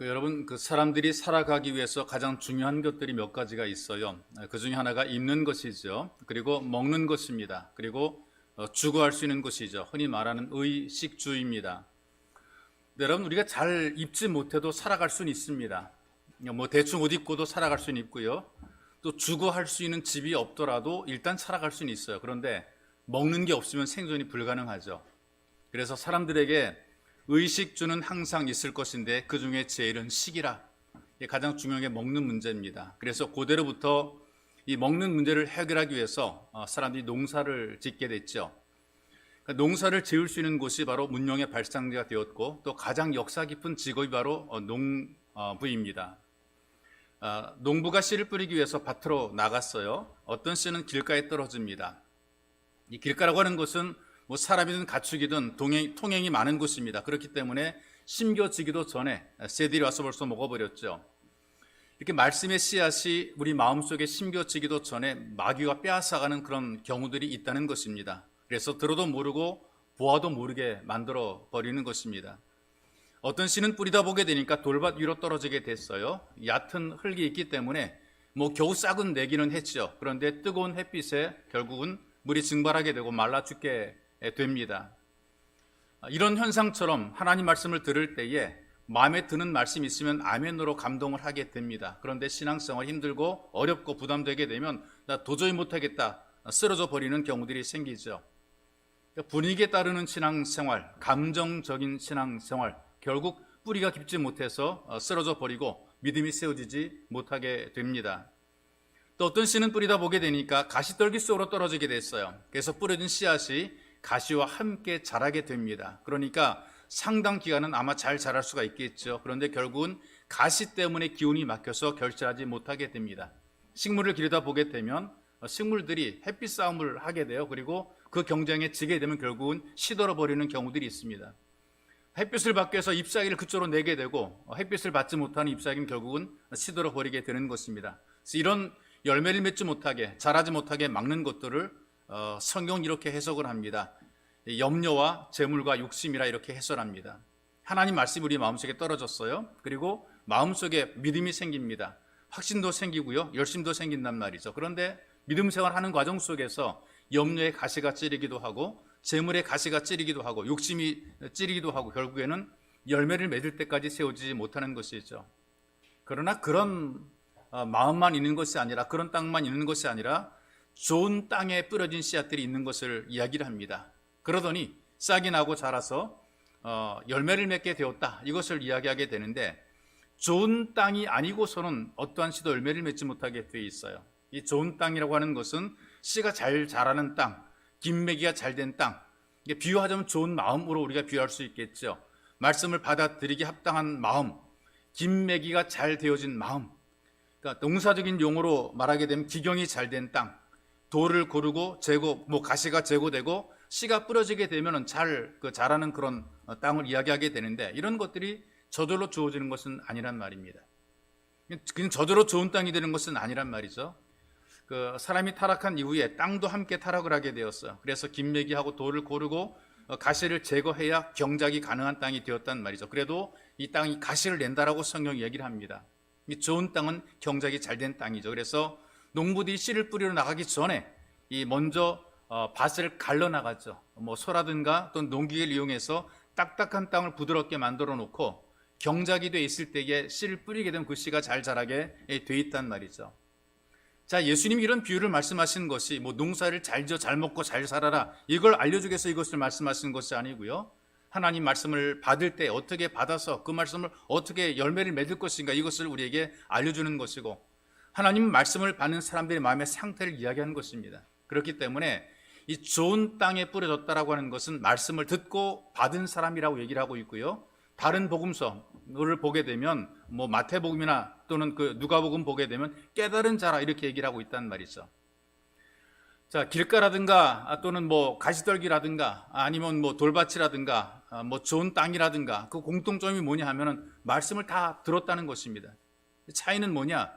여러분, 사람들이 살아가기 위해서 가장 중요한 것들이 몇 가지가 있어요. 그 중에 하나가 입는 것이죠. 그리고 먹는 것입니다. 그리고 주거할 수 있는 것이죠. 흔히 말하는 의식주입니다. 여러분, 우리가 잘 입지 못해도 살아갈 수는 있습니다. 대충 옷 입고도 살아갈 수는 있고요. 또 주거할 수 있는 집이 없더라도 일단 살아갈 수는 있어요. 그런데 먹는 게 없으면 생존이 불가능하죠. 그래서 사람들에게 의식주는 항상 있을 것인데 그 중에 제일은 식이라. 가장 중요한 게 먹는 문제입니다. 그래서 고대로부터 이 먹는 문제를 해결하기 위해서 사람들이 농사를 짓게 됐죠. 농사를 지을 수 있는 곳이 바로 문명의 발상지가 되었고 또 가장 역사 깊은 직업이 바로 농부입니다. 농부가 씨를 뿌리기 위해서 밭으로 나갔어요. 어떤 씨는 길가에 떨어집니다. 이 길가라고 하는 것은 사람이든 가축이든 통행이 많은 곳입니다. 그렇기 때문에 심겨지기도 전에 새들이 와서 벌써 먹어버렸죠. 이렇게 말씀의 씨앗이 우리 마음속에 심겨지기도 전에 마귀가 빼앗아가는 그런 경우들이 있다는 것입니다. 그래서 들어도 모르고 보아도 모르게 만들어 버리는 것입니다. 어떤 씨는 뿌리다 보게 되니까 돌밭 위로 떨어지게 됐어요. 얕은 흙이 있기 때문에 겨우 싹은 내기는 했죠. 그런데 뜨거운 햇빛에 결국은 물이 증발하게 되고 말라 죽게 됩니다. 이런 현상처럼 하나님 말씀을 들을 때에 마음에 드는 말씀이 있으면 아멘으로 감동을 하게 됩니다. 그런데 신앙생활 힘들고 어렵고 부담되게 되면 나 도저히 못하겠다 쓰러져 버리는 경우들이 생기죠. 분위기에 따르는 신앙생활, 감정적인 신앙생활, 결국 뿌리가 깊지 못해서 쓰러져 버리고 믿음이 세워지지 못하게 됩니다. 또 어떤 씨는 뿌리다 보게 되니까 가시떨기 속으로 떨어지게 됐어요. 그래서 뿌려진 씨앗이 가시와 함께 자라게 됩니다. 그러니까 상당 기간은 아마 잘 자랄 수가 있겠죠. 그런데 결국은 가시 때문에 기운이 막혀서 결실하지 못하게 됩니다. 식물을 기르다 보게 되면 식물들이 햇빛 싸움을 하게 돼요. 그리고 그 경쟁에 지게 되면 결국은 시들어 버리는 경우들이 있습니다. 햇빛을 받기 위해서 잎사귀를 그쪽으로 내게 되고 햇빛을 받지 못하는 잎사귀는 결국은 시들어 버리게 되는 것입니다. 그래서 이런 열매를 맺지 못하게, 자라지 못하게 막는 것들을 성경은 이렇게 해석을 합니다. 염려와 재물과 욕심이라 이렇게 해설합니다. 하나님 말씀이 우리 마음속에 떨어졌어요. 그리고 마음속에 믿음이 생깁니다. 확신도 생기고요, 열심도 생긴단 말이죠. 그런데 믿음 생활하는 과정 속에서 염려의 가시가 찌르기도 하고 재물의 가시가 찌르기도 하고 욕심이 찌르기도 하고 결국에는 열매를 맺을 때까지 세워지지 못하는 것이죠. 그러나 그런 마음만 있는 것이 아니라, 그런 땅만 있는 것이 아니라 좋은 땅에 뿌려진 씨앗들이 있는 것을 이야기를 합니다. 그러더니 싹이 나고 자라서 열매를 맺게 되었다, 이것을 이야기하게 되는데, 좋은 땅이 아니고서는 어떠한 씨도 열매를 맺지 못하게 되어 있어요. 이 좋은 땅이라고 하는 것은 씨가 잘 자라는 땅, 김매기가 잘 된 땅, 비유하자면 좋은 마음으로 우리가 비유할 수 있겠죠. 말씀을 받아들이기 합당한 마음, 김매기가 잘 되어진 마음, 그러니까 농사적인 용어로 말하게 되면 기경이 잘 된 땅, 돌을 고르고 가시가 제거되고 씨가 뿌려지게 되면 자라는 그런 땅을 이야기하게 되는데, 이런 것들이 저절로 주어지는 것은 아니란 말입니다. 그냥 저절로 좋은 땅이 되는 것은 아니란 말이죠. 사람이 타락한 이후에 땅도 함께 타락을 하게 되었어요. 그래서 김매기하고 돌을 고르고 가시를 제거해야 경작이 가능한 땅이 되었단 말이죠. 그래도 이 땅이 가시를 낸다라고 성경이 얘기를 합니다. 이 좋은 땅은 경작이 잘 된 땅이죠. 그래서 농부들이 씨를 뿌리러 나가기 전에 먼저 밭을 갈러 나갔죠. 소라든가 또 농기계를 이용해서 딱딱한 땅을 부드럽게 만들어 놓고 경작이 돼 있을 때에 씨를 뿌리게 되면 그 씨가 잘 자라게 돼 있단 말이죠. 자, 예수님이 이런 비유를 말씀하신 것이 농사를 잘 지어 잘 먹고 잘 살아라, 이걸 알려주기 위해서 이것을 말씀하시는 것이 아니고요, 하나님 말씀을 받을 때 어떻게 받아서 그 말씀을 어떻게 열매를 맺을 것인가, 이것을 우리에게 알려주는 것이고, 하나님 말씀을 받는 사람들의 마음의 상태를 이야기하는 것입니다. 그렇기 때문에 이 좋은 땅에 뿌려졌다라고 하는 것은 말씀을 듣고 받은 사람이라고 얘기를 하고 있고요, 다른 복음서를 보게 되면 마태복음이나 또는 누가복음 보게 되면 깨달은 자라 이렇게 얘기를 하고 있단 말이죠. 자, 길가라든가 또는 가시떨기라든가 아니면 돌밭이라든가 좋은 땅이라든가 그 공통점이 뭐냐 하면은 말씀을 다 들었다는 것입니다. 차이는 뭐냐?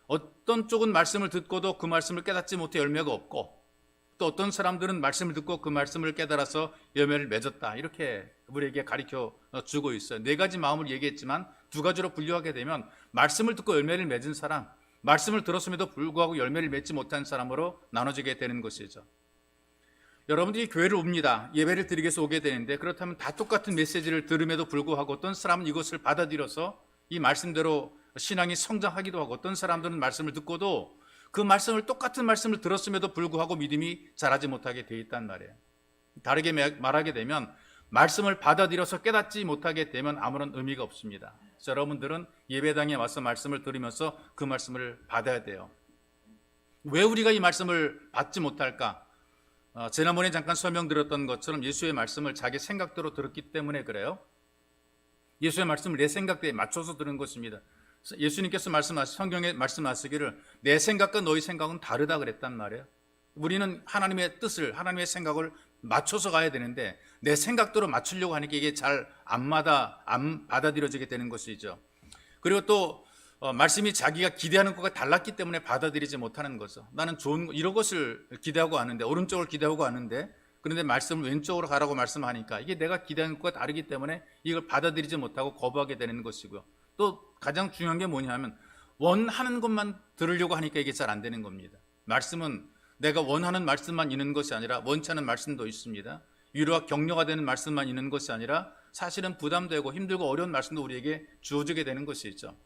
어떤 쪽은 말씀을 듣고도 그 말씀을 깨닫지 못해 열매가 없고, 또 어떤 사람들은 말씀을 듣고 그 말씀을 깨달아서 열매를 맺었다, 이렇게 우리에게 가르쳐 주고 있어요. 네 가지 마음을 얘기했지만 두 가지로 분류하게 되면 말씀을 듣고 열매를 맺은 사람, 말씀을 들었음에도 불구하고 열매를 맺지 못한 사람으로 나눠지게 되는 것이죠. 여러분들이 교회를 옵니다. 예배를 드리기 위해서 오게 되는데, 그렇다면 다 똑같은 메시지를 들음에도 불구하고 어떤 사람은 이것을 받아들여서 이 말씀대로 신앙이 성장하기도 하고, 어떤 사람들은 말씀을 듣고도 그 말씀을, 똑같은 말씀을 들었음에도 불구하고 믿음이 자라지 못하게 되어 있단 말이에요. 다르게 말하게 되면 말씀을 받아들여서 깨닫지 못하게 되면 아무런 의미가 없습니다. 그래서 여러분들은 예배당에 와서 말씀을 들으면서 그 말씀을 받아야 돼요. 왜 우리가 이 말씀을 받지 못할까? 지난번에 잠깐 설명드렸던 것처럼 예수의 말씀을 자기 생각대로 들었기 때문에 그래요. 예수의 말씀을 내 생각대에 맞춰서 들은 것입니다. 예수님께서 성경에 말씀하시기를 내 생각과 너희 생각은 다르다 그랬단 말이에요. 우리는 하나님의 뜻을, 하나님의 생각을 맞춰서 가야 되는데 내 생각대로 맞추려고 하니까 이게 잘 안 받아들여지게 되는 것이죠. 그리고 또 말씀이 자기가 기대하는 것과 달랐기 때문에 받아들이지 못하는 거죠. 나는 이런 것을 기대하고 하는데, 오른쪽을 기대하고 하는데, 그런데 말씀을 왼쪽으로 가라고 말씀하니까 이게 내가 기대하는 것과 다르기 때문에 이걸 받아들이지 못하고 거부하게 되는 것이고요. 또 가장 중요한 게 뭐냐면 원하는 것만 들으려고 하니까 이게 잘 안 되는 겁니다. 말씀은 내가 원하는 말씀만 있는 것이 아니라 원치 않은 말씀도 있습니다. 위로와 격려가 되는 말씀만 있는 것이 아니라 사실은 부담되고 힘들고 어려운 말씀도 우리에게 주어지게 되는 것이 있죠.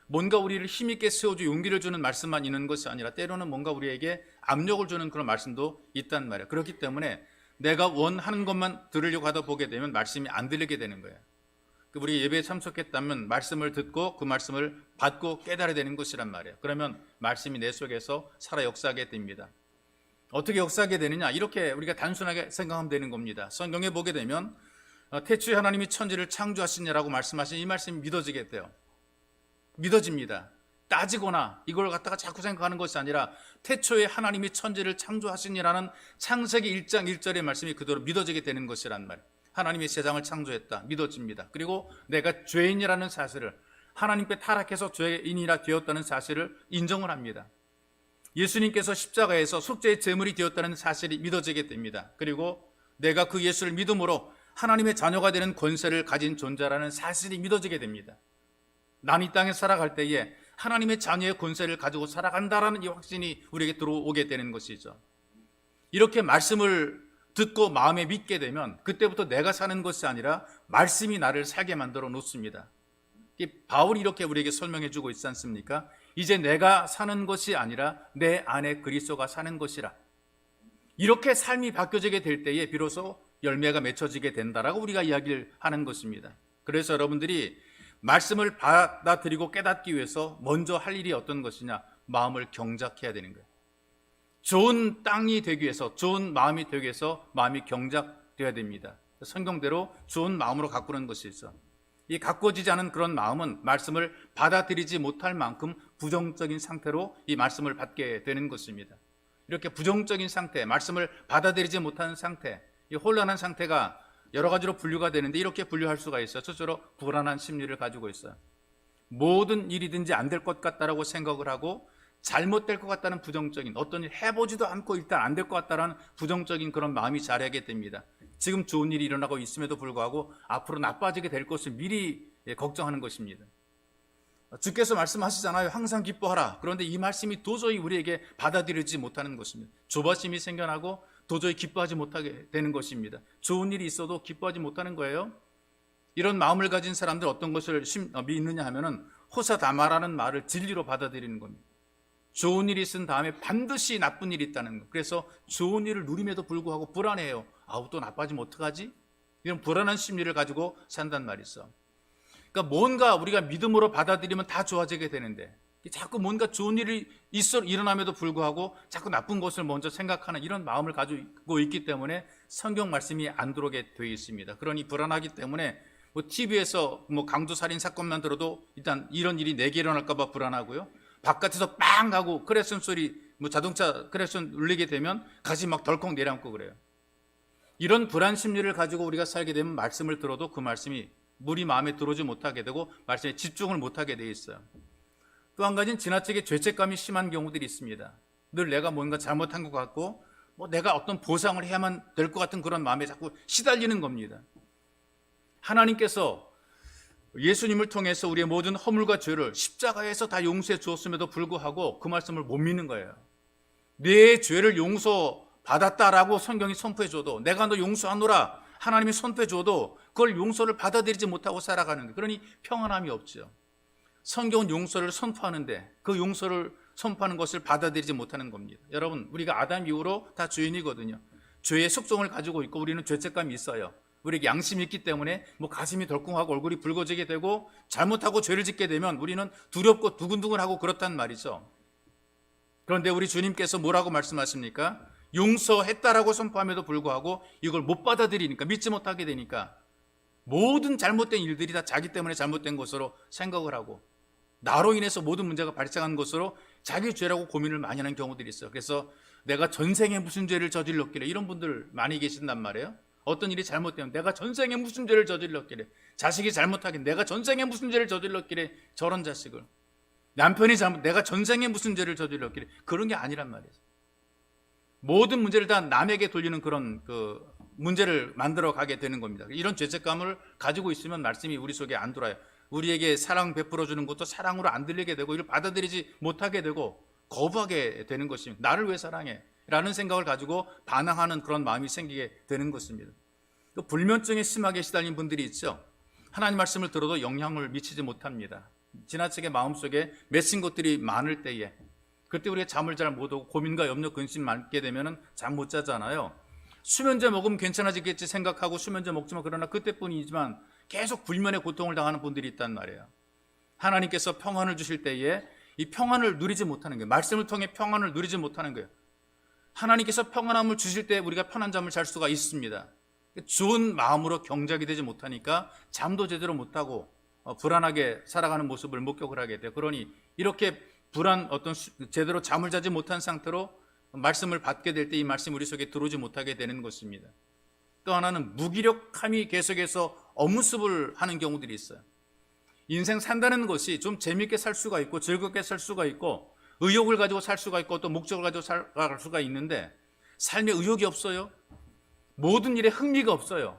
뭔가 우리를 힘있게 세워주 용기를 주는 말씀만 있는 것이 아니라 때로는 뭔가 우리에게 압력을 주는 그런 말씀도 있단 말이에요. 그렇기 때문에 내가 원하는 것만 들으려고 하다 보게 되면 말씀이 안 들리게 되는 거예요. 우리 예배에 참석했다면 말씀을 듣고 그 말씀을 받고 깨달아야 되는 것이란 말이에요. 그러면 말씀이 내 속에서 살아 역사하게 됩니다. 어떻게 역사하게 되느냐? 이렇게 우리가 단순하게 생각하면 되는 겁니다. 성경에 보게 되면 태초에 하나님이 천지를 창조하시냐라고 말씀하신 이 말씀이 믿어지게 돼요. 믿어집니다. 따지거나 이걸 갖다가 자꾸 생각하는 것이 아니라 태초에 하나님이 천지를 창조하시니라는 창세기 1장 1절의 말씀이 그대로 믿어지게 되는 것이란 말이에요. 하나님이 세상을 창조했다. 믿어집니다. 그리고 내가 죄인이라는 사실을, 하나님께 타락해서 죄인이라 되었다는 사실을 인정을 합니다. 예수님께서 십자가에서 속죄의 제물이 되었다는 사실이 믿어지게 됩니다. 그리고 내가 그 예수를 믿음으로 하나님의 자녀가 되는 권세를 가진 존재라는 사실이 믿어지게 됩니다. 난 이 땅에 살아갈 때에 하나님의 자녀의 권세를 가지고 살아간다라는 이 확신이 우리에게 들어오게 되는 것이죠. 이렇게 말씀을 듣고 마음에 믿게 되면 그때부터 내가 사는 것이 아니라 말씀이 나를 살게 만들어 놓습니다. 바울이 이렇게 우리에게 설명해 주고 있지 않습니까? 이제 내가 사는 것이 아니라 내 안에 그리스도가 사는 것이라. 이렇게 삶이 바뀌어지게 될 때에 비로소 열매가 맺혀지게 된다라고 우리가 이야기를 하는 것입니다. 그래서 여러분들이 말씀을 받아들이고 깨닫기 위해서 먼저 할 일이 어떤 것이냐? 마음을 경작해야 되는 거예요. 좋은 땅이 되기 위해서, 좋은 마음이 되기 위해서 마음이 경작되어야 됩니다. 성경대로 좋은 마음으로 가꾸는 것이 있어. 이 가꾸어지지 않은 그런 마음은 말씀을 받아들이지 못할 만큼 부정적인 상태로 이 말씀을 받게 되는 것입니다. 이렇게 부정적인 상태, 말씀을 받아들이지 못하는 상태, 이 혼란한 상태가 여러 가지로 분류가 되는데 이렇게 분류할 수가 있어요. 첫째로 불안한 심리를 가지고 있어요. 모든 일이든지 안 될 것 같다라고 생각을 하고 잘못될 것 같다는 부정적인, 어떤 일 해보지도 않고 일단 안 될 것 같다는 부정적인 그런 마음이 자라게 됩니다. 지금 좋은 일이 일어나고 있음에도 불구하고 앞으로 나빠지게 될 것을 미리 걱정하는 것입니다. 주께서 말씀하시잖아요. 항상 기뻐하라. 그런데 이 말씀이 도저히 우리에게 받아들이지 못하는 것입니다. 조바심이 생겨나고 도저히 기뻐하지 못하게 되는 것입니다. 좋은 일이 있어도 기뻐하지 못하는 거예요. 이런 마음을 가진 사람들 어떤 것을 믿느냐 하면은 호사다마라는 말을 진리로 받아들이는 겁니다. 좋은 일이 있은 다음에 반드시 나쁜 일이 있다는 것. 그래서 좋은 일을 누림에도 불구하고 불안해요. 아우, 또 나빠지면 어떡하지? 이런 불안한 심리를 가지고 산단 말이 있어. 그러니까 뭔가 우리가 믿음으로 받아들이면 다 좋아지게 되는데 자꾸 뭔가 좋은 일이 일어남에도 불구하고 자꾸 나쁜 것을 먼저 생각하는 이런 마음을 가지고 있기 때문에 성경 말씀이 안 들어오게 되어 있습니다. 그러니 불안하기 때문에 TV에서 강도살인 사건만 들어도 일단 이런 일이 내게 일어날까 봐 불안하고요. 바깥에서 빵 하고 크레션 소리, 자동차 크레션 울리게 되면 가슴이 막 덜컥 내려앉고 그래요. 이런 불안 심리를 가지고 우리가 살게 되면 말씀을 들어도 그 말씀이 물이 마음에 들어오지 못하게 되고 말씀에 집중을 못하게 되어 있어요. 또 한 가지는 지나치게 죄책감이 심한 경우들이 있습니다. 늘 내가 뭔가 잘못한 것 같고 내가 어떤 보상을 해야만 될 것 같은 그런 마음에 자꾸 시달리는 겁니다. 하나님께서 예수님을 통해서 우리의 모든 허물과 죄를 십자가에서 다 용서해 주었음에도 불구하고 그 말씀을 못 믿는 거예요. 내 죄를 용서받았다라고 성경이 선포해 줘도, 내가 너 용서하노라 하나님이 선포해 줘도 그걸 용서를 받아들이지 못하고 살아가는데, 그러니 평안함이 없죠. 성경은 용서를 선포하는데 그 용서를 선포하는 것을 받아들이지 못하는 겁니다. 여러분, 우리가 아담 이후로 다 죄인이거든요. 죄의 속성을 가지고 있고 우리는 죄책감이 있어요. 우리에게 양심이 있기 때문에 가슴이 덜컹하고 얼굴이 붉어지게 되고, 잘못하고 죄를 짓게 되면 우리는 두렵고 두근두근하고 그렇단 말이죠. 그런데 우리 주님께서 뭐라고 말씀하십니까? 용서했다라고 선포함에도 불구하고 이걸 못 받아들이니까, 믿지 못하게 되니까 모든 잘못된 일들이 다 자기 때문에 잘못된 것으로 생각을 하고, 나로 인해서 모든 문제가 발생한 것으로 자기 죄라고 고민을 많이 하는 경우들이 있어요. 그래서 내가 전생에 무슨 죄를 저질렀길래, 이런 분들 많이 계신단 말이에요. 어떤 일이 잘못되면 내가 전생에 무슨 죄를 저질렀길래, 자식이 잘못하긴 내가 전생에 무슨 죄를 저질렀길래 저런 자식을, 남편이 내가 전생에 무슨 죄를 저질렀길래, 그런 게 아니란 말이에요. 모든 문제를 다 남에게 돌리는 그런 문제를 만들어 가게 되는 겁니다. 이런 죄책감을 가지고 있으면 말씀이 우리 속에 안 들어와요. 우리에게 사랑 베풀어 주는 것도 사랑으로 안 들리게 되고, 이걸 받아들이지 못하게 되고 거부하게 되는 것입니다. 나를 왜 사랑해? 라는 생각을 가지고 반항하는 그런 마음이 생기게 되는 것입니다. 불면증에 심하게 시달린 분들이 있죠. 하나님 말씀을 들어도 영향을 미치지 못합니다. 지나치게 마음속에 맺힌 것들이 많을 때에, 그때 우리가 잠을 잘 못 오고 고민과 염려, 근심 많게 되면 잠 못 자잖아요. 수면제 먹으면 괜찮아지겠지 생각하고 수면제 먹지만, 그러나 그때뿐이지만 계속 불면의 고통을 당하는 분들이 있단 말이에요. 하나님께서 평안을 주실 때에 이 평안을 누리지 못하는 거예요. 말씀을 통해 평안을 누리지 못하는 거예요. 하나님께서 평안함을 주실 때 우리가 편한 잠을 잘 수가 있습니다. 좋은 마음으로 경작이 되지 못하니까 잠도 제대로 못하고 불안하게 살아가는 모습을 목격을 하게 돼요. 그러니 이렇게 제대로 잠을 자지 못한 상태로 말씀을 받게 될 때 이 말씀이 우리 속에 들어오지 못하게 되는 것입니다. 또 하나는 무기력함이 계속해서 엄습을 하는 경우들이 있어요. 인생 산다는 것이 좀 재미있게 살 수가 있고 즐겁게 살 수가 있고 의욕을 가지고 살 수가 있고 또 목적을 가지고 살 수가 있는데, 삶에 의욕이 없어요. 모든 일에 흥미가 없어요.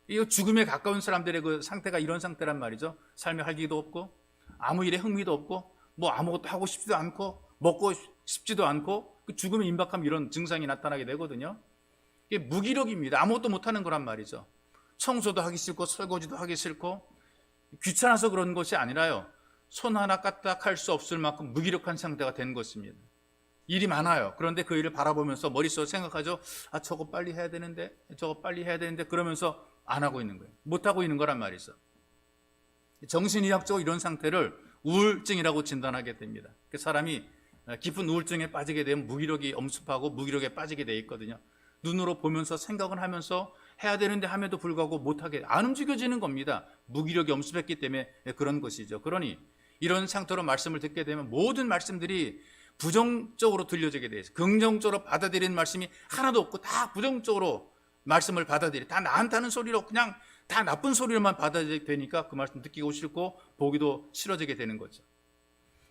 이 죽음에 가까운 사람들의 그 상태가 이런 상태란 말이죠. 삶에 활기도 없고 아무 일에 흥미도 없고 아무것도 하고 싶지도 않고 먹고 싶지도 않고, 그 죽음의 임박함, 이런 증상이 나타나게 되거든요. 이게 무기력입니다. 아무것도 못하는 거란 말이죠. 청소도 하기 싫고 설거지도 하기 싫고 귀찮아서 그런 것이 아니라요, 손 하나 까딱 할 수 없을 만큼 무기력한 상태가 된 것입니다. 일이 많아요. 그런데 그 일을 바라보면서 머릿속으로 생각하죠. 저거 빨리 해야 되는데, 저거 빨리 해야 되는데, 그러면서 안 하고 있는 거예요. 못하고 있는 거란 말이죠. 정신의학적으로 이런 상태를 우울증이라고 진단하게 됩니다. 그 사람이 깊은 우울증에 빠지게 되면 무기력이 엄습하고 무기력에 빠지게 돼 있거든요. 눈으로 보면서 생각은 하면서 해야 되는데 함에도 불구하고 못하게, 안 움직여지는 겁니다. 무기력이 엄습했기 때문에 그런 것이죠. 그러니 이런 상태로 말씀을 듣게 되면 모든 말씀들이 부정적으로 들려지게 돼 있어요. 긍정적으로 받아들이는 말씀이 하나도 없고 다 부정적으로 말씀을 다 나한테는 소리로, 그냥 다 나쁜 소리로만 받아들이게 되니까 그 말씀 듣기고 싫고 보기도 싫어지게 되는 거죠.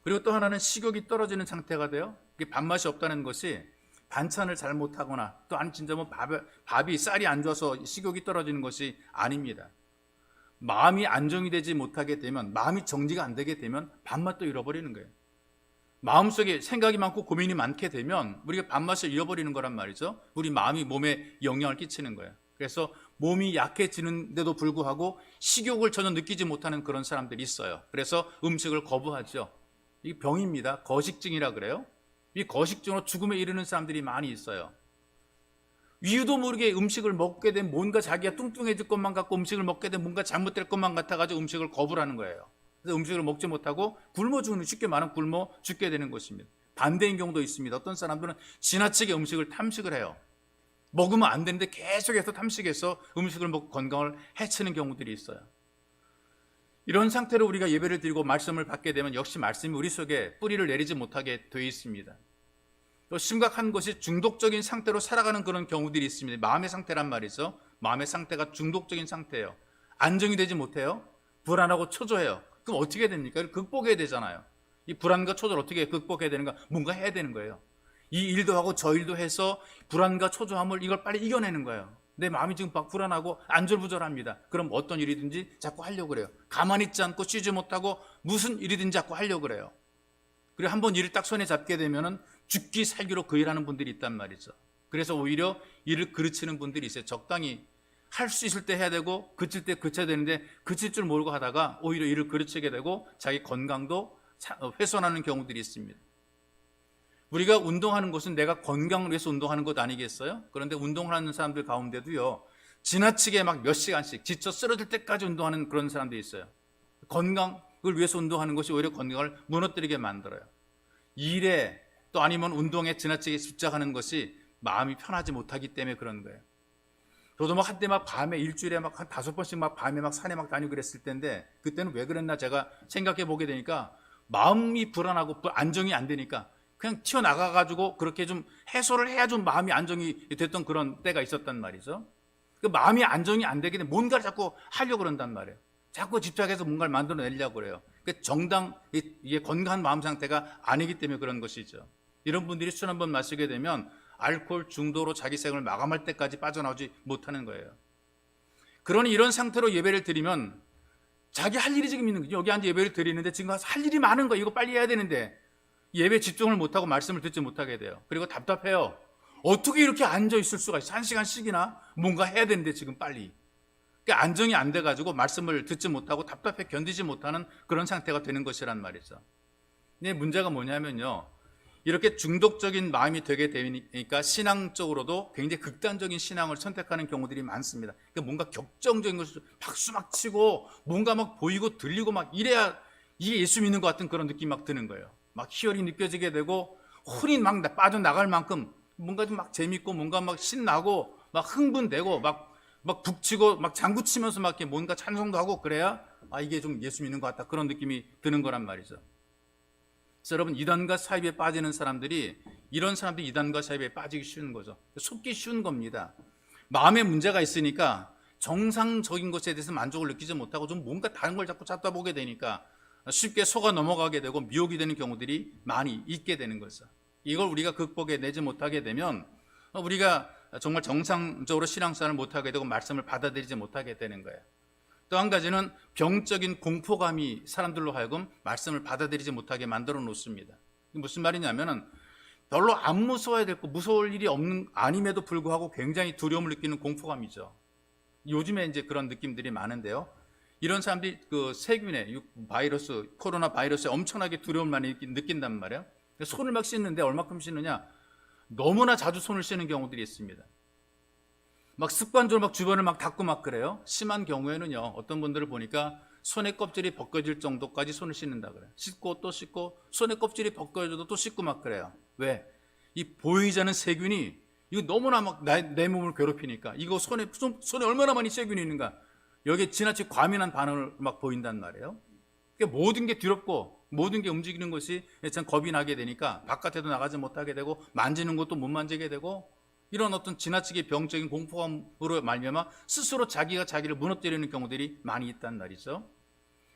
그리고 또 하나는 식욕이 떨어지는 상태가 돼요. 이게 밥맛이 없다는 것이 반찬을 잘 못하거나, 또 아니 진짜 쌀이 안 좋아서 식욕이 떨어지는 것이 아닙니다. 마음이 안정이 되지 못하게 되면, 마음이 정리가 안 되게 되면 밥맛도 잃어버리는 거예요. 마음속에 생각이 많고 고민이 많게 되면 우리가 밥맛을 잃어버리는 거란 말이죠. 우리 마음이 몸에 영향을 끼치는 거예요. 그래서 몸이 약해지는데도 불구하고 식욕을 전혀 느끼지 못하는 그런 사람들이 있어요. 그래서 음식을 거부하죠. 이게 병입니다. 거식증이라 그래요. 이 거식증으로 죽음에 이르는 사람들이 많이 있어요. 이유도 모르게 음식을 먹게 되면 뭔가 자기가 뚱뚱해질 것만 같고, 음식을 먹게 되면 뭔가 잘못될 것만 같아가지고 음식을 거부하는 거예요. 그래서 음식을 먹지 못하고 쉽게 말하면 굶어 죽게 되는 것입니다. 반대인 경우도 있습니다. 어떤 사람들은 지나치게 음식을 탐식을 해요. 먹으면 안 되는데 계속해서 탐식해서 음식을 먹고 건강을 해치는 경우들이 있어요. 이런 상태로 우리가 예배를 드리고 말씀을 받게 되면 역시 말씀이 우리 속에 뿌리를 내리지 못하게 되어 있습니다. 또 심각한 것이 중독적인 상태로 살아가는 그런 경우들이 있습니다. 마음의 상태란 말이죠. 마음의 상태가 중독적인 상태예요. 안정이 되지 못해요. 불안하고 초조해요. 그럼 어떻게 됩니까? 극복해야 되잖아요. 이 불안과 초조를 어떻게 극복해야 되는가? 뭔가 해야 되는 거예요. 이 일도 하고 저 일도 해서 불안과 초조함을, 이걸 빨리 이겨내는 거예요. 내 마음이 지금 막 불안하고 안절부절합니다. 그럼 어떤 일이든지 자꾸 하려고 그래요. 가만히 있지 않고 쉬지 못하고 무슨 일이든지 자꾸 하려고 그래요. 그리고 한번 일을 딱 손에 잡게 되면은 죽기 살기로 그 일하는 분들이 있단 말이죠. 그래서 오히려 일을 그르치는 분들이 있어요. 적당히 할 수 있을 때 해야 되고 그칠 때 그쳐야 되는데 그칠 줄 모르고 하다가 오히려 일을 그르치게 되고 자기 건강도 훼손하는 경우들이 있습니다. 우리가 운동하는 것은 내가 건강을 위해서 운동하는 것 아니겠어요? 그런데 운동을 하는 사람들 가운데도요, 지나치게 막 몇 시간씩 지쳐 쓰러질 때까지 운동하는 그런 사람들이 있어요. 건강을 위해서 운동하는 것이 오히려 건강을 무너뜨리게 만들어요. 일에 또 아니면 운동에 지나치게 집착하는 것이 마음이 편하지 못하기 때문에 그런 거예요. 저도 막 한때 막 밤에 일주일에 막 한 5번씩 막 밤에 막 산에 막 다니고 그랬을 텐데 그때는 왜 그랬나 제가 생각해 보게 되니까 마음이 불안하고 안정이 안 되니까 그냥 튀어나가가지고 그렇게 좀 해소를 해야 좀 마음이 안정이 됐던 그런 때가 있었단 말이죠. 그 마음이 안정이 안 되게 되면 뭔가를 자꾸 하려고 그런단 말이에요. 자꾸 집착해서 뭔가를 만들어내려고 그래요. 정당, 이게 건강한 마음 상태가 아니기 때문에 그런 것이죠. 이런 분들이 술 한번 마시게 되면 알코올 중도로 자기 생을 마감할 때까지 빠져나오지 못하는 거예요. 그러니 이런 상태로 예배를 드리면 자기 할 일이 지금 있는 거죠. 여기 앉아 예배를 드리는데 지금 할 일이 많은 거예요. 이거 빨리 해야 되는데 예배 집중을 못하고 말씀을 듣지 못하게 돼요. 그리고 답답해요. 어떻게 이렇게 앉아 있을 수가 있어? 1시간씩이나 뭔가 해야 되는데 지금 빨리. 그러니까 안정이 안 돼가지고 말씀을 듣지 못하고 답답해 견디지 못하는 그런 상태가 되는 것이란 말이죠. 근데 문제가 뭐냐면요, 이렇게 중독적인 마음이 되게 되니까 신앙적으로도 굉장히 극단적인 신앙을 선택하는 경우들이 많습니다. 그러니까 뭔가 격정적인 것을 박수 막 치고 뭔가 막 보이고 들리고 막 이래야 이게 예수 믿는 것 같은 그런 느낌이 막 드는 거예요. 막 희열이 느껴지게 되고 혼이 막 빠져나갈 만큼 뭔가 좀 막 재밌고 뭔가 막 신나고 막 흥분되고 막 북치고 막 장구치면서 막 이렇게 뭔가 찬송도 하고 그래야 이게 좀 예수 믿는 것 같다 그런 느낌이 드는 거란 말이죠. 그래서 여러분, 이단과 사입에 빠지는 사람들이 이런 사람들이 이단과 사입에 빠지기 쉬운 거죠. 속기 쉬운 겁니다. 마음에 문제가 있으니까 정상적인 것에 대해서 만족을 느끼지 못하고 좀 뭔가 다른 걸 자꾸 찾다 보게 되니까 쉽게 속아 넘어가게 되고 미혹이 되는 경우들이 많이 있게 되는 거죠. 이걸 우리가 극복해 내지 못하게 되면 우리가 정말 정상적으로 신앙생활을 못하게 되고 말씀을 받아들이지 못하게 되는 거예요. 또 한 가지는 병적인 공포감이 사람들로 하여금 말씀을 받아들이지 못하게 만들어 놓습니다. 무슨 말이냐면은 별로 안 무서워야 될 거, 무서울 일이 아님에도 불구하고 굉장히 두려움을 느끼는 공포감이죠. 요즘에 이제 그런 느낌들이 많은데요. 이런 사람들이 그 세균의 바이러스, 코로나 바이러스에 엄청나게 두려움을 많이 느낀단 말이에요. 손을 막 씻는데 얼마큼 씻느냐? 너무나 자주 손을 씻는 경우들이 있습니다. 막 습관적으로 막 주변을 막 닦고 막 그래요. 심한 경우에는요, 어떤 분들을 보니까 손의 껍질이 벗겨질 정도까지 손을 씻는다 그래요. 씻고 또 씻고 손의 껍질이 벗겨져도 또 씻고 막 그래요. 왜? 이 보이지 않는 세균이 이거 너무나 막 내 몸을 괴롭히니까 이거 손에 얼마나 많이 세균이 있는가. 여기에 지나치게 과민한 반응을 막 보인단 말이에요. 그러니까 모든 게 두렵고 모든 게 움직이는 것이 참 겁이 나게 되니까 바깥에도 나가지 못하게 되고 만지는 것도 못 만지게 되고 이런 어떤 지나치게 병적인 공포감으로 말미암아 스스로 자기가 자기를 무너뜨리는 경우들이 많이 있단 말이죠.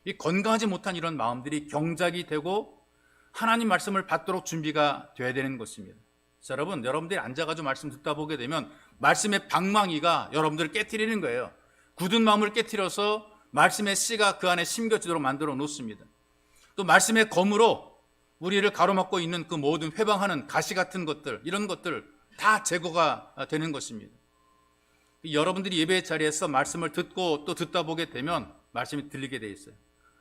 이 건강하지 못한 이런 마음들이 경작이 되고 하나님 말씀을 받도록 준비가 돼야 되는 것입니다. 자, 여러분들이 앉아가지고 말씀 듣다 보게 되면 말씀의 방망이가 여러분들을 깨트리는 거예요. 굳은 마음을 깨트려서 말씀의 씨가 그 안에 심겨지도록 만들어 놓습니다. 또 말씀의 검으로 우리를 가로막고 있는 그 모든 회방하는 가시 같은 것들, 이런 것들 다 제거가 되는 것입니다. 여러분들이 예배 자리에서 말씀을 듣고 또 듣다 보게 되면 말씀이 들리게 돼 있어요.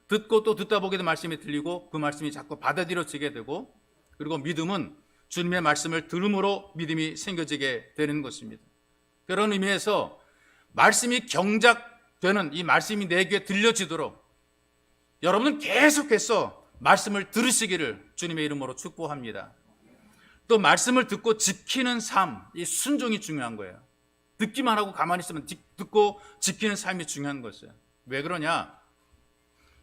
듣고 또 듣다 보게 되면 말씀이 들리고 그 말씀이 자꾸 받아들여지게 되고 그리고 믿음은 주님의 말씀을 들음으로 믿음이 생겨지게 되는 것입니다. 그런 의미에서 말씀이 경작되는 이 말씀이 내 귀에 들려지도록 여러분은 계속해서 말씀을 들으시기를 주님의 이름으로 축복합니다. 또 말씀을 듣고 지키는 삶, 이 순종이 중요한 거예요. 듣기만 하고 가만히 있으면 듣고 지키는 삶이 중요한 것이에요. 왜 그러냐?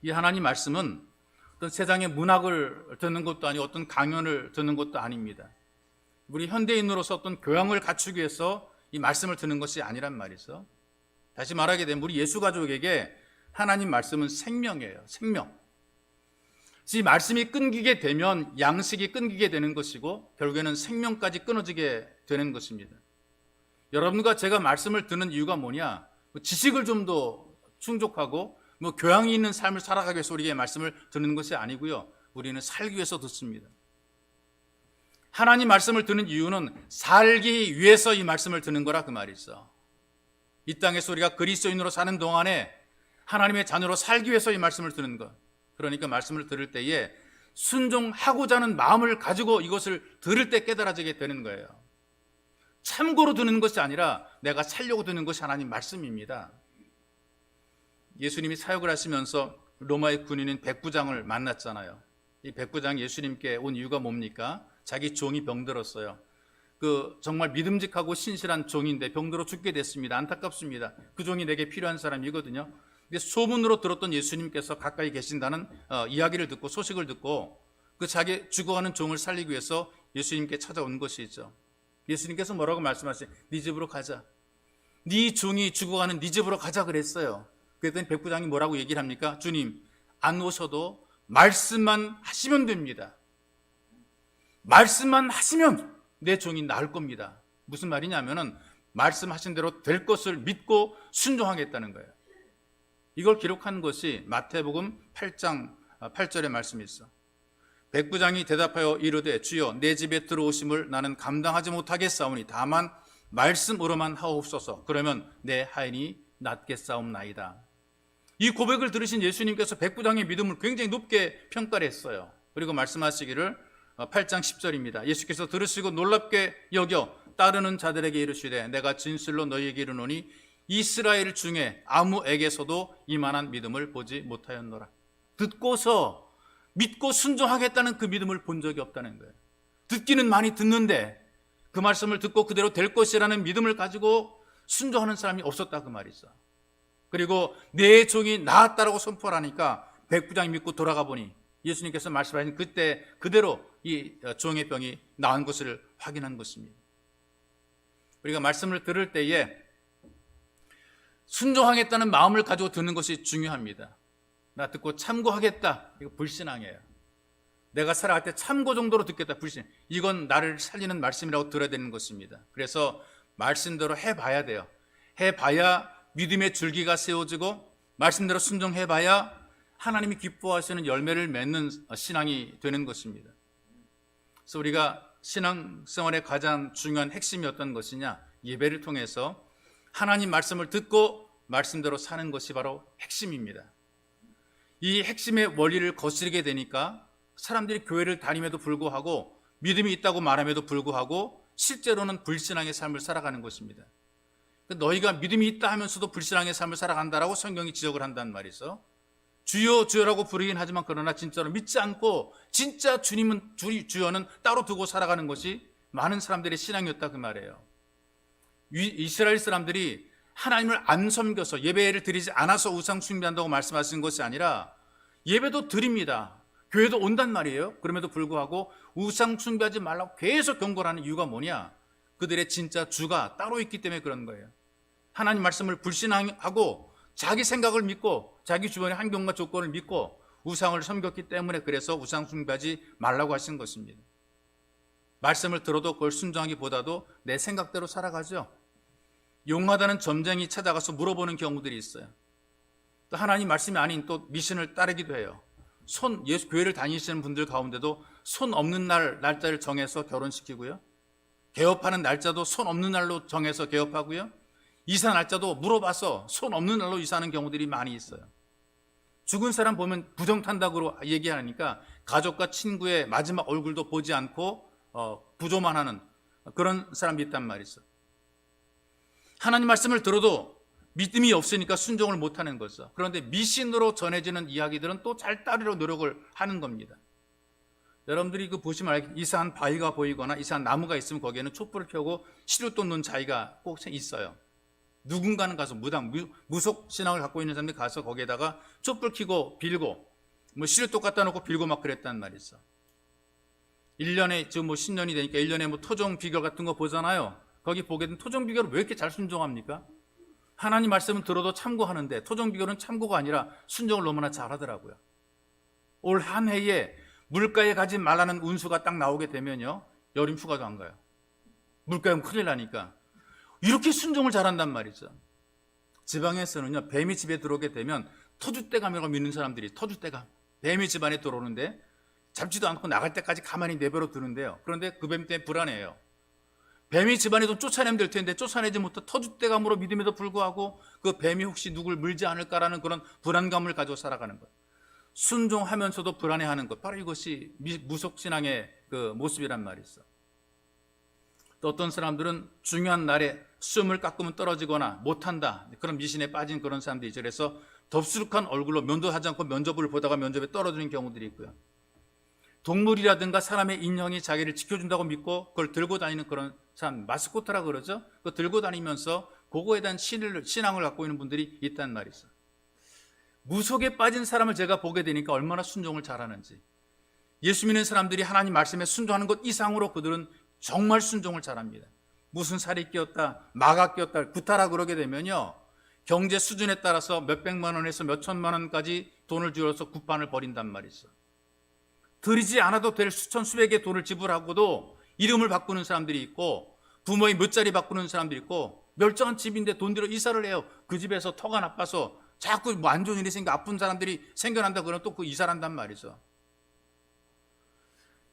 이 하나님 말씀은 어떤 세상의 문학을 듣는 것도 아니고 어떤 강연을 듣는 것도 아닙니다. 우리 현대인으로서 어떤 교양을 갖추기 위해서 이 말씀을 듣는 것이 아니란 말이죠. 다시 말하게 되면 우리 예수 가족에게 하나님 말씀은 생명이에요. 생명. 이 말씀이 끊기게 되면 양식이 끊기게 되는 것이고 결국에는 생명까지 끊어지게 되는 것입니다. 여러분과 제가 말씀을 듣는 이유가 뭐냐? 지식을 좀 더 충족하고 교양이 있는 삶을 살아가기 위해서 우리에게 말씀을 듣는 것이 아니고요. 우리는 살기 위해서 듣습니다. 하나님 말씀을 듣는 이유는 살기 위해서 이 말씀을 듣는 거라 그 말이 있어. 이 땅에서 우리가 그리스도인으로 사는 동안에 하나님의 자녀로 살기 위해서 이 말씀을 듣는 것. 그러니까 말씀을 들을 때에 순종하고자 하는 마음을 가지고 이것을 들을 때 깨달아지게 되는 거예요. 참고로 듣는 것이 아니라 내가 살려고 듣는 것이 하나님 말씀입니다. 예수님이 사역을 하시면서 로마의 군인인 백부장을 만났잖아요. 이 백부장이 예수님께 온 이유가 뭡니까? 자기 종이 병들었어요. 정말 믿음직하고 신실한 종인데 병들어 죽게 됐습니다. 안타깝습니다. 그 종이 내게 필요한 사람이거든요. 근데 소문으로 들었던 예수님께서 가까이 계신다는 이야기를 듣고 소식을 듣고 그 자기 죽어가는 종을 살리기 위해서 예수님께 찾아온 것이죠. 예수님께서 뭐라고 말씀하세요? 네 집으로 가자. 네 종이 죽어가는 네 집으로 가자 그랬어요. 그랬더니 백부장이 뭐라고 얘기를 합니까? 주님, 안 오셔도 말씀만 하시면 됩니다. 말씀만 하시면 내 종이 나을 겁니다. 무슨 말이냐면은 말씀하신 대로 될 것을 믿고 순종하겠다는 거예요. 이걸 기록한 것이 마태복음 8장 8절의 말씀이 있어. 백부장이 대답하여 이르되 주여 내 집에 들어오심을 나는 감당하지 못하겠사오니 다만 말씀으로만 하옵소서. 그러면 내 하인이 낫겠사옵나이다. 이 고백을 들으신 예수님께서 백부장의 믿음을 굉장히 높게 평가를 했어요. 그리고 말씀하시기를 8장 10절입니다. 예수께서 들으시고 놀랍게 여겨 따르는 자들에게 이르시되 내가 진실로 너희에게 이르노니 이스라엘 중에 아무에게서도 이만한 믿음을 보지 못하였노라. 듣고서 믿고 순종하겠다는 그 믿음을 본 적이 없다는 거예요. 듣기는 많이 듣는데 그 말씀을 듣고 그대로 될 것이라는 믿음을 가지고 순종하는 사람이 없었다 그 말이죠. 그리고 내 종이 나았다라고 선포를 하니까 백부장이 믿고 돌아가 보니 예수님께서 말씀하신 그때 그대로 이 종의 병이 나은 것을 확인한 것입니다. 우리가 말씀을 들을 때에 순종하겠다는 마음을 가지고 듣는 것이 중요합니다. 나 듣고 참고하겠다. 이거 불신앙이에요. 내가 살아갈 때 참고 정도로 듣겠다. 불신. 이건 나를 살리는 말씀이라고 들어야 되는 것입니다. 그래서 말씀대로 해봐야 돼요. 해봐야 믿음의 줄기가 세워지고 말씀대로 순종해봐야 하나님이 기뻐하시는 열매를 맺는 신앙이 되는 것입니다. 그래서 우리가 신앙생활의 가장 중요한 핵심이 어떤 것이냐? 예배를 통해서 하나님 말씀을 듣고 말씀대로 사는 것이 바로 핵심입니다. 이 핵심의 원리를 거스르게 되니까 사람들이 교회를 다님에도 불구하고 믿음이 있다고 말함에도 불구하고 실제로는 불신앙의 삶을 살아가는 것입니다. 너희가 믿음이 있다 하면서도 불신앙의 삶을 살아간다라고 성경이 지적을 한단 말이죠. 주여 주여라고 부르긴 하지만 그러나 진짜로 믿지 않고 진짜 주여는 따로 두고 살아가는 것이 많은 사람들의 신앙이었다 그 말이에요. 이스라엘 사람들이 하나님을 안 섬겨서 예배를 드리지 않아서 우상 숭배한다고 말씀하신 것이 아니라 예배도 드립니다. 교회도 온단 말이에요. 그럼에도 불구하고 우상 숭배하지 말라고 계속 경고를 하는 이유가 뭐냐? 그들의 진짜 주가 따로 있기 때문에 그런 거예요. 하나님 말씀을 불신하고 자기 생각을 믿고 자기 주변의 환경과 조건을 믿고 우상을 섬겼기 때문에 그래서 우상 숭배하지 말라고 하신 것입니다. 말씀을 들어도 그걸 순종하기보다도 내 생각대로 살아가죠. 용하다는 점쟁이 찾아가서 물어보는 경우들이 있어요. 또 하나님 말씀이 아닌 또 미신을 따르기도 해요. 예수 교회를 다니시는 분들 가운데도 손 없는 날짜를 정해서 결혼시키고요. 개업하는 날짜도 손 없는 날로 정해서 개업하고요. 이사 날짜도 물어봐서 손 없는 날로 이사하는 경우들이 많이 있어요. 죽은 사람 보면 부정탄다고 얘기하니까 가족과 친구의 마지막 얼굴도 보지 않고 부조만 하는 그런 사람이 있단 말이죠. 하나님 말씀을 들어도 믿음이 없으니까 순종을 못하는 거죠. 그런데 미신으로 전해지는 이야기들은 또 잘 따르려 노력을 하는 겁니다. 여러분들이 보시면 이상한 바위가 보이거나 이상한 나무가 있으면 거기에는 촛불을 켜고 시루돈 놓은 자위가 꼭 있어요. 누군가는 가서 무속 신앙을 갖고 있는 사람들이 가서 거기에다가 촛불 켜고 빌고 시루돈 갖다 놓고 빌고 막 그랬단 말이죠. 1년에 지금 10년이 되니까 1년에 토종 비결 같은 거 보잖아요. 거기 보게 되면 토종 비결을 왜 이렇게 잘 순종합니까? 하나님 말씀은 들어도 참고하는데 토종 비결은 참고가 아니라 순종을 너무나 잘하더라고요. 올 한 해에 물가에 가지 말라는 운수가 딱 나오게 되면요, 여름 휴가도 안 가요. 물가에 가면 큰일 나니까 이렇게 순종을 잘한단 말이죠. 지방에서는요, 뱀이 집에 들어오게 되면 터줏대감이라고 믿는 사람들이, 터줏대감, 뱀이 집안에 들어오는데 잡지도 않고 나갈 때까지 가만히 내버려 두는데요. 그런데 그 뱀 때문에 불안해요. 뱀이 집안에 좀 쫓아내면 될 텐데 쫓아내지 못해 터줏대감으로 믿음에도 불구하고 그 뱀이 혹시 누굴 물지 않을까라는 그런 불안감을 가지고 살아가는 것, 순종하면서도 불안해하는 것, 바로 이것이 무속신앙의 그 모습이란 말이 있어. 또 어떤 사람들은 중요한 날에 숨을 깎으면 떨어지거나 못한다, 그런 미신에 빠진 그런 사람들이 있죠. 그래서 덥수룩한 얼굴로 면도하지 않고 면접을 보다가 면접에 떨어지는 경우들이 있고요. 동물이라든가 사람의 인형이 자기를 지켜준다고 믿고 그걸 들고 다니는 그런 사람, 마스코트라고 그러죠. 그거 들고 다니면서 그거에 대한 신앙을 갖고 있는 분들이 있단 말이죠. 무속에 빠진 사람을 제가 보게 되니까 얼마나 순종을 잘하는지. 예수 믿는 사람들이 하나님 말씀에 순종하는 것 이상으로 그들은 정말 순종을 잘합니다. 무슨 살이 끼었다, 마가 끼었다, 구타라 그러게 되면요, 경제 수준에 따라서 몇백만 원에서 몇천만 원까지 돈을 들여서 굿판을 벌인단 말이죠. 드리지 않아도 될 수천 수백의 돈을 지불하고도 이름을 바꾸는 사람들이 있고, 부모의 몇자리 바꾸는 사람들이 있고, 멀쩡한 집인데 돈 들여 이사를 해요. 그 집에서 터가 나빠서 자꾸 뭐 안 좋은 일이 생겨 아픈 사람들이 생겨난다 그러면 또 그 이사를 한단 말이죠.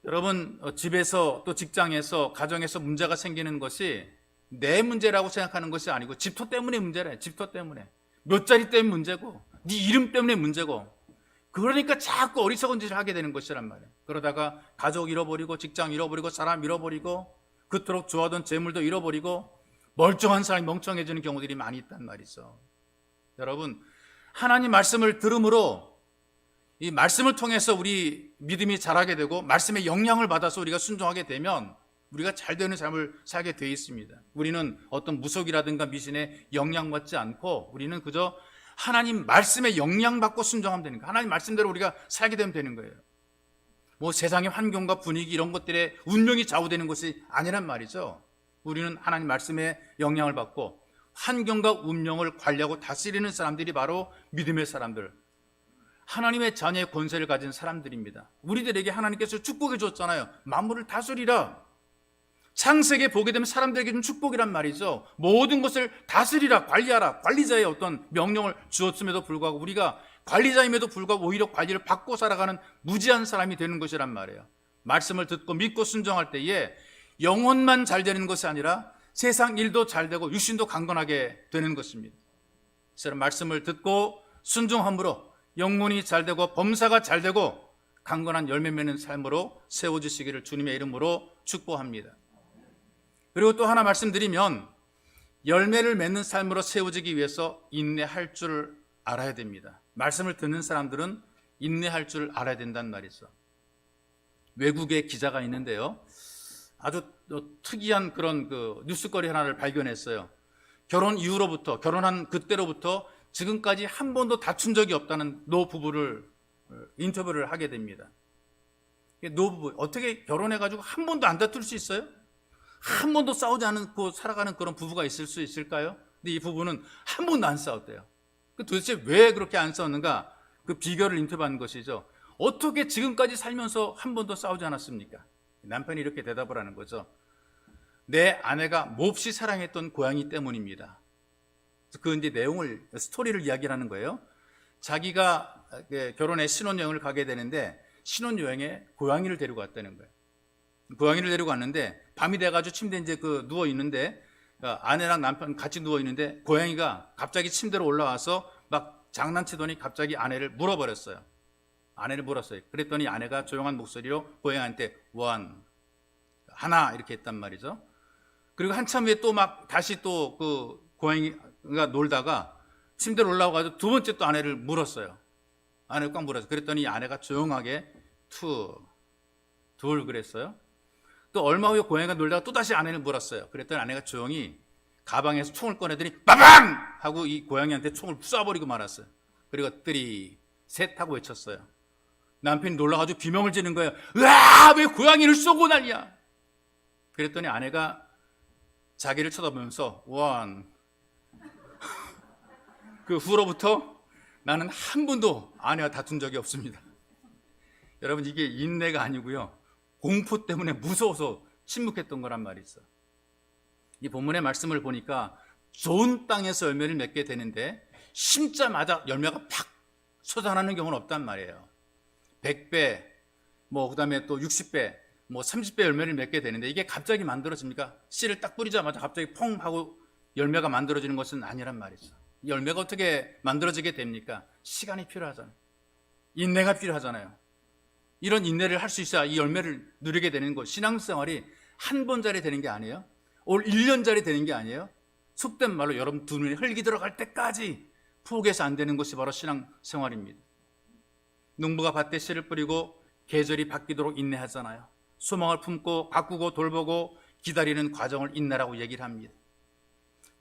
여러분, 집에서 또 직장에서 가정에서 문제가 생기는 것이 내 문제라고 생각하는 것이 아니고 집터 때문에 문제래. 집터 때문에, 몇 자리 때문에 문제고, 네 이름 때문에 문제고, 그러니까 자꾸 어리석은 짓을 하게 되는 것이란 말이에요. 그러다가 가족 잃어버리고 직장 잃어버리고 사람 잃어버리고 그토록 좋아하던 재물도 잃어버리고 멀쩡한 사람이 멍청해지는 경우들이 많이 있단 말이죠. 여러분, 하나님 말씀을 들음으로 이 말씀을 통해서 우리 믿음이 자라게 되고 말씀의 영향을 받아서 우리가 순종하게 되면 우리가 잘 되는 삶을 살게 되어 있습니다. 우리는 어떤 무속이라든가 미신에 영향받지 않고 우리는 그저 하나님 말씀에 영향받고 순종하면 되는 거예요. 하나님 말씀대로 우리가 살게 되면 되는 거예요. 뭐 세상의 환경과 분위기 이런 것들에 운명이 좌우되는 것이 아니란 말이죠. 우리는 하나님 말씀에 영향을 받고 환경과 운명을 관리하고 다스리는 사람들이 바로 믿음의 사람들, 하나님의 자녀의 권세를 가진 사람들입니다. 우리들에게 하나님께서 축복해 줬잖아요. 만물을 다스리라. 창세기에 보게 되면 사람들에게 준 축복이란 말이죠. 모든 것을 다스리라, 관리하라, 관리자의 어떤 명령을 주었음에도 불구하고 우리가 관리자임에도 불구하고 오히려 관리를 받고 살아가는 무지한 사람이 되는 것이란 말이에요. 말씀을 듣고 믿고 순종할 때에 영혼만 잘 되는 것이 아니라 세상 일도 잘 되고 육신도 강건하게 되는 것입니다. 그래서 말씀을 듣고 순종함으로 영혼이 잘 되고 범사가 잘 되고 강건한 열매 맺는 삶으로 세워주시기를 주님의 이름으로 축복합니다. 그리고 또 하나 말씀드리면, 열매를 맺는 삶으로 세워지기 위해서 인내할 줄 알아야 됩니다. 말씀을 듣는 사람들은 인내할 줄 알아야 된다는 말이죠. 외국의 기자가 있는데요, 아주 특이한 그런 그 뉴스거리 하나를 발견했어요. 결혼 이후로부터, 결혼한 그때로부터 지금까지 한 번도 다툰 적이 없다는 노부부를 인터뷰를 하게 됩니다. 노부부, 어떻게 결혼해가지고 한 번도 안 다툴 수 있어요? 한 번도 싸우지 않고 살아가는 그런 부부가 있을 수 있을까요? 근데 이 부부는 한 번도 안 싸웠대요. 도대체 왜 그렇게 안 싸웠는가? 그 비결을 인터뷰한 것이죠. 어떻게 지금까지 살면서 한 번도 싸우지 않았습니까? 남편이 이렇게 대답을 하는 거죠. 내 아내가 몹시 사랑했던 고양이 때문입니다. 그 이제 내용을, 스토리를 이야기하는 거예요. 자기가 결혼해 신혼여행을 가게 되는데 신혼여행에 고양이를 데리고 왔다는 거예요. 고양이를 데리고 왔는데 밤이 돼가지고 침대에 이제 누워 있는데 아내랑 남편 같이 누워 있는데 고양이가 갑자기 침대로 올라와서 막 장난치더니 갑자기 아내를 물어버렸어요. 아내를 물었어요. 그랬더니 아내가 조용한 목소리로 고양이한테 원, 하나 이렇게 했단 말이죠. 그리고 한참 후에 또 막 다시 또 그 고양이가 놀다가 침대로 올라와가지고 두 번째 또 아내를 물었어요. 아내를 꽉 물었어요. 그랬더니 아내가 조용하게 투, 둘 그랬어요. 또 얼마 후에 고양이가 놀다가 또 다시 아내를 물었어요. 그랬더니 아내가 조용히 가방에서 총을 꺼내더니 빠방! 하고 이 고양이한테 총을 쏴버리고 말았어요. 그리고 쓰리, 셋 하고 외쳤어요. 남편이 놀라가지고 비명을 지르는 거예요. 으아! 왜 고양이를 쏘고 난리야? 그랬더니 아내가 자기를 쳐다보면서 원. 그 후로부터 나는 한 번도 아내와 다툰 적이 없습니다. 여러분, 이게 인내가 아니고요, 공포 때문에 무서워서 침묵했던 거란 말이 있어요. 이 본문의 말씀을 보니까 좋은 땅에서 열매를 맺게 되는데 심자마자 열매가 팍 솟아나는 경우는 없단 말이에요. 100배, 그다음에 또 60배, 30배 열매를 맺게 되는데 이게 갑자기 만들어집니까? 씨를 딱 뿌리자마자 갑자기 퐁 하고 열매가 만들어지는 것은 아니란 말이죠. 이 열매가 어떻게 만들어지게 됩니까? 시간이 필요하잖아요. 인내가 필요하잖아요. 이런 인내를 할 수 있어야 이 열매를 누리게 되는 것. 신앙생활이 한 번짜리 되는 게 아니에요. 올 1년짜리 되는 게 아니에요. 속된 말로 여러분 두 눈에 흙이 들어갈 때까지 포기해서 안 되는 것이 바로 신앙생활입니다. 농부가 밭에 씨를 뿌리고 계절이 바뀌도록 인내하잖아요. 소망을 품고 가꾸고 돌보고 기다리는 과정을 인내라고 얘기를 합니다.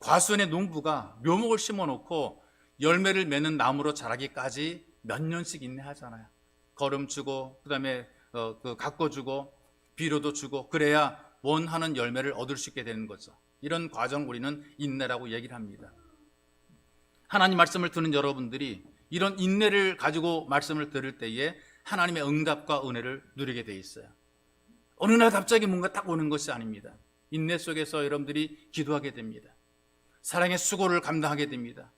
과수원의 농부가 묘목을 심어놓고 열매를 맺는 나무로 자라기까지 몇 년씩 인내하잖아요. 거름 주고 그다음에 가꿔주고 비료도 주고 그래야 원하는 열매를 얻을 수 있게 되는 거죠. 이런 과정 우리는 인내라고 얘기를 합니다. 하나님 말씀을 듣는 여러분들이 이런 인내를 가지고 말씀을 들을 때에 하나님의 응답과 은혜를 누리게 돼 있어요. 어느 날 갑자기 뭔가 딱 오는 것이 아닙니다. 인내 속에서 여러분들이 기도하게 됩니다. 사랑의 수고를 감당하게 됩니다.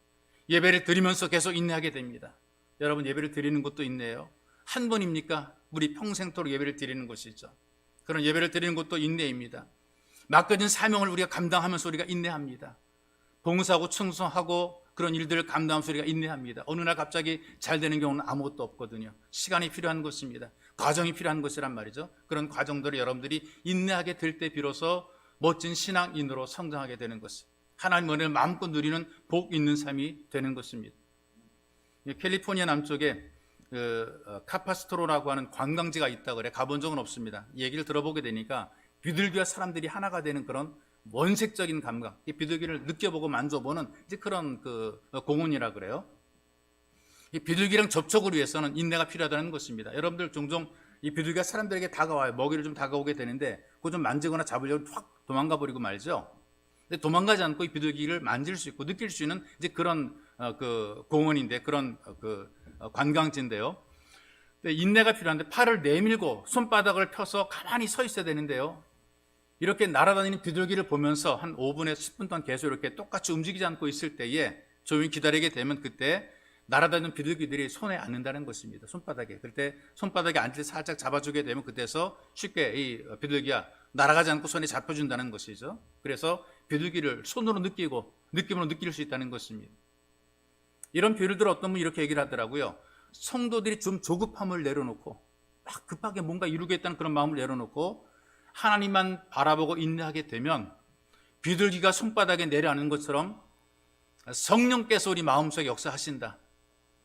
예배를 드리면서 계속 인내하게 됩니다. 여러분 예배를 드리는 것도 인내예요. 한 번입니까? 우리 평생토록 예배를 드리는 것이죠. 그런 예배를 드리는 것도 인내입니다. 맡겨진 사명을 우리가 감당하면서 우리가 인내합니다. 봉사하고 충성하고 그런 일들을 감당하면서 우리가 인내합니다. 어느 날 갑자기 잘 되는 경우는 아무것도 없거든요. 시간이 필요한 것입니다. 과정이 필요한 것이란 말이죠. 그런 과정들을 여러분들이 인내하게 될 때 비로소 멋진 신앙인으로 성장하게 되는 것입니다. 하나님 은혜를 마음껏 누리는 복 있는 삶이 되는 것입니다. 캘리포니아 남쪽에 카파스토로라고 하는 관광지가 있다고 그래. 가본 적은 없습니다. 얘기를 들어보게 되니까 비둘기와 사람들이 하나가 되는 그런 원색적인 감각, 이 비둘기를 느껴보고 만져보는 이제 그런 공원이라 그래요. 이 비둘기랑 접촉을 위해서는 인내가 필요하다는 것입니다. 여러분들 종종 이 비둘기가 사람들에게 다가와요. 먹이를 좀 다가오게 되는데 그거 좀 만지거나 잡으려고 확 도망가 버리고 말죠. 근데 도망가지 않고 이 비둘기를 만질 수 있고 느낄 수 있는 이제 그런 공원인데 그런 관광지인데요. 인내가 필요한데 팔을 내밀고 손바닥을 펴서 가만히 서 있어야 되는데요. 이렇게 날아다니는 비둘기를 보면서 한 5분에서 10분 동안 계속 이렇게 똑같이 움직이지 않고 있을 때에 조용히 기다리게 되면 그때 날아다니는 비둘기들이 손에 앉는다는 것입니다. 손바닥에. 그럴 때 손바닥에 앉을 때 살짝 잡아주게 되면 그때서 쉽게 이 비둘기가 날아가지 않고 손에 잡혀준다는 것이죠. 그래서 비둘기를 손으로 느끼고 느낌으로 느낄 수 있다는 것입니다. 이런 비유를 어떤 분이 이렇게 얘기를 하더라고요. 성도들이 좀 조급함을 내려놓고 막 급하게 뭔가 이루겠다는 그런 마음을 내려놓고 하나님만 바라보고 인내하게 되면 비둘기가 손바닥에 내려앉는 것처럼 성령께서 우리 마음속에 역사하신다.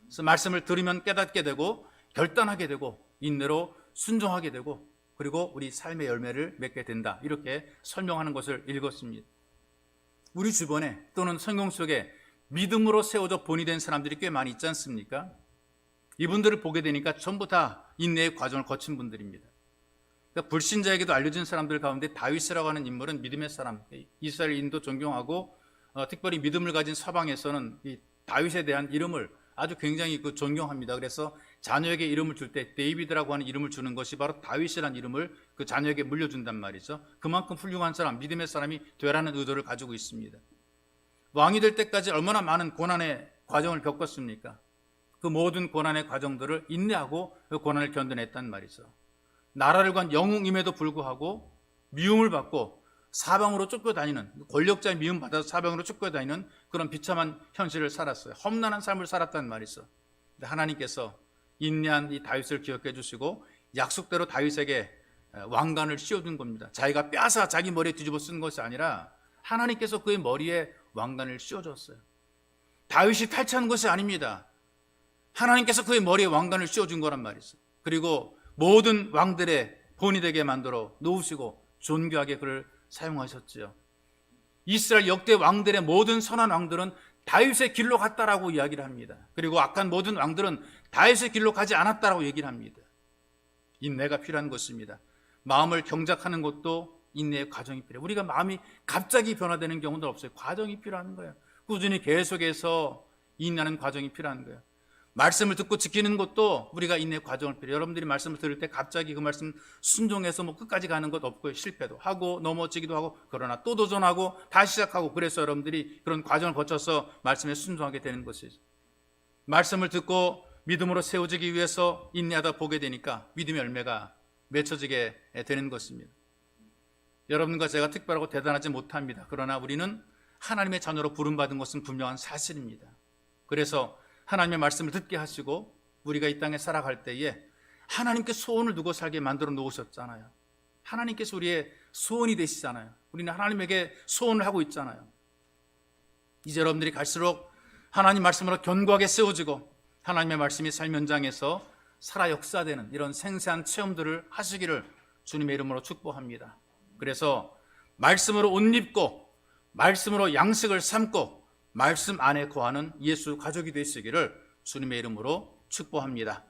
그래서 말씀을 들으면 깨닫게 되고 결단하게 되고 인내로 순종하게 되고 그리고 우리 삶의 열매를 맺게 된다. 이렇게 설명하는 것을 읽었습니다. 우리 주변에 또는 성경 속에 믿음으로 세워져 본이 된 사람들이 꽤 많이 있지 않습니까? 이분들을 보게 되니까 전부 다 인내의 과정을 거친 분들입니다. 그러니까 불신자에게도 알려진 사람들 가운데 다윗이라고 하는 인물은 믿음의 사람, 이스라엘인도 존경하고 특별히 믿음을 가진 서방에서는 이 다윗에 대한 이름을 아주 굉장히 존경합니다. 그래서 자녀에게 이름을 줄 때 데이비드라고 하는 이름을 주는 것이 바로 다윗이라는 이름을 그 자녀에게 물려준단 말이죠. 그만큼 훌륭한 사람, 믿음의 사람이 되라는 의도를 가지고 있습니다. 왕이 될 때까지 얼마나 많은 고난의 과정을 겪었습니까? 그 모든 고난의 과정들을 인내하고 그 고난을 견뎌냈단 말이죠. 나라를 관 영웅임에도 불구하고 미움을 받고 사방으로 쫓겨다니는, 권력자의 미움 받아서 사방으로 쫓겨다니는 그런 비참한 현실을 살았어요. 험난한 삶을 살았단 말이죠. 근데 하나님께서 인내한 이 다윗을 기억해 주시고 약속대로 다윗에게 왕관을 씌워준 겁니다. 자기가 빼앗아 자기 머리에 뒤집어 쓴 것이 아니라 하나님께서 그의 머리에 왕관을 씌워줬어요. 다윗이 탈취한 것이 아닙니다. 하나님께서 그의 머리에 왕관을 씌워준 거란 말이죠. 그리고 모든 왕들의 본이 되게 만들어 놓으시고 존귀하게 그를 사용하셨지요. 이스라엘 역대 왕들의 모든 선한 왕들은 다윗의 길로 갔다라고 이야기를 합니다. 그리고 악한 모든 왕들은 다윗의 길로 가지 않았다라고 얘기를 합니다. 인내가 필요한 것입니다. 마음을 경작하는 것도 인내의 과정이 필요해요. 우리가 마음이 갑자기 변화되는 경우도 없어요. 과정이 필요한 거예요. 꾸준히 계속해서 인내하는 과정이 필요한 거예요. 말씀을 듣고 지키는 것도 우리가 인내 과정을 필요해요. 여러분들이 말씀을 들을 때 갑자기 그 말씀 순종해서 뭐 끝까지 가는 것 없고요. 실패도 하고 넘어지기도 하고 그러나 또 도전하고 다시 시작하고 그래서 여러분들이 그런 과정을 거쳐서 말씀에 순종하게 되는 것이죠. 말씀을 듣고 믿음으로 세워지기 위해서 인내하다 보게 되니까 믿음의 열매가 맺혀지게 되는 것입니다. 여러분과 제가 특별하고 대단하지 못합니다. 그러나 우리는 하나님의 자녀로 부름받은 것은 분명한 사실입니다. 그래서 하나님의 말씀을 듣게 하시고 우리가 이 땅에 살아갈 때에 하나님께 소원을 두고 살게 만들어 놓으셨잖아요. 하나님께서 우리의 소원이 되시잖아요. 우리는 하나님에게 소원을 하고 있잖아요. 이제 여러분들이 갈수록 하나님 말씀으로 견고하게 세워지고 하나님의 말씀이 삶 현장에서 살아 역사되는 이런 생생한 체험들을 하시기를 주님의 이름으로 축복합니다. 그래서 말씀으로 옷 입고 말씀으로 양식을 삼고 말씀 안에 거하는 예수 가족이 되시기를 주님의 이름으로 축복합니다.